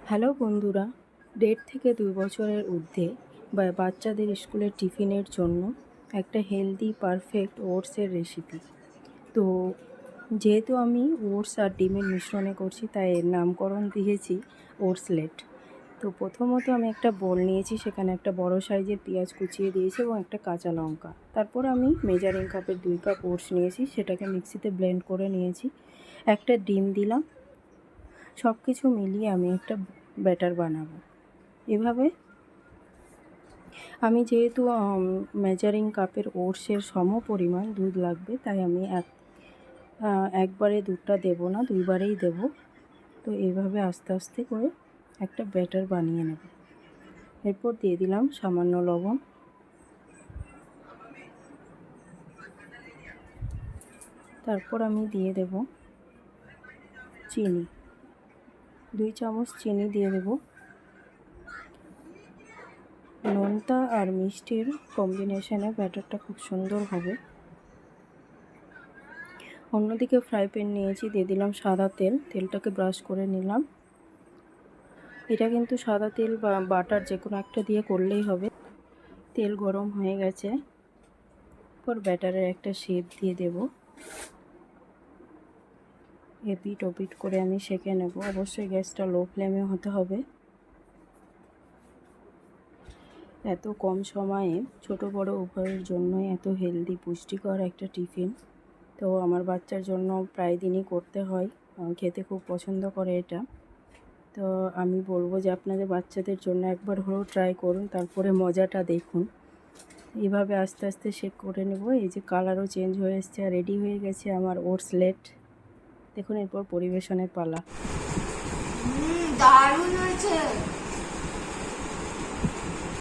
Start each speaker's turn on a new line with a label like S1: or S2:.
S1: Hello বন্ধুরা, 1.5 থেকে 2 বছরের ঊর্ধ্বে বাচ্চাদের স্কুলের টিফিনের জন্য একটা হেলদি পারফেক্ট ওটসের রেসিপি। তো যেহেতু আমি ওটস আর ডিমের মিশ্রণে করছি, তাই এর নামকরণ দিয়েছি ওটসলেট। তো প্রথমত আমি একটা বোল নিয়েছি, সেখানে একটা বড় সাইজের পেঁয়াজ কুচিয়ে দিয়েছি এবং একটা কাঁচা লঙ্কা। তারপর আমি মেজারিং কাপের 2 কাপ ওটস নিয়েছি, সেটাকে মিক্সিতে ব্লেন্ড করে নিয়েছি। একটা ডিম দিলাম। সব কিছু মিলিয়ে আমি একটা ব্যাটার বানাবো। এভাবে আমি যেহেতু মেজারিং কাপের ওটসের পরিমাণ দুধ লাগবে, তাই আমি একবারে দুধটা দেবো না, দুইবারেই দেব। তো এইভাবে আস্তে আস্তে করে একটা ব্যাটার বানিয়ে নেব। এরপর দিয়ে দিলাম সামান্য লবণ, তারপর আমি দিয়ে দেব চিনি, 2 চামচ চিনি দিয়ে দেব। নোনতা আর মিষ্টির কম্বিনেশনে ব্যাটারটা খুব সুন্দর হবে। অন্যদিকে ফ্রাই প্যান নিয়েছি, দিয়ে দিলাম সাদা তেল। তেলটাকে ব্রাশ করে নিলাম। এটা কিন্তু সাদা তেল বা বাটার যে কোনো একটা দিয়ে করলেই হবে। তেল গরম হয়ে গেছে, এরপর ব্যাটারের একটা শেপ দিয়ে দেব। এপিট ওপিট করে আমি সেঁকে নেব। অবশ্যই গ্যাসটা লো ফ্লেমে হতে হবে। এত কম সময়ে ছোট বড় উভয়ের জন্যই এত হেলদি পুষ্টিকর একটা টিফিন। তো আমার বাচ্চার জন্য প্রায় দিনই করতে হয়, খেতে খুব পছন্দ করে এটা। তো আমি বলবো যে আপনাদের বাচ্চাদের জন্য একবার হলেও ট্রাই করুন, তারপরে মজাটা দেখুন। এইভাবে আস্তে আস্তে শেক করে নেব। এই যে কালারও চেঞ্জ হয়ে এসছে আর রেডি হয়ে গেছে আমার ওটসলেট। দেখুন, এরপর পরিবেশনের পালা।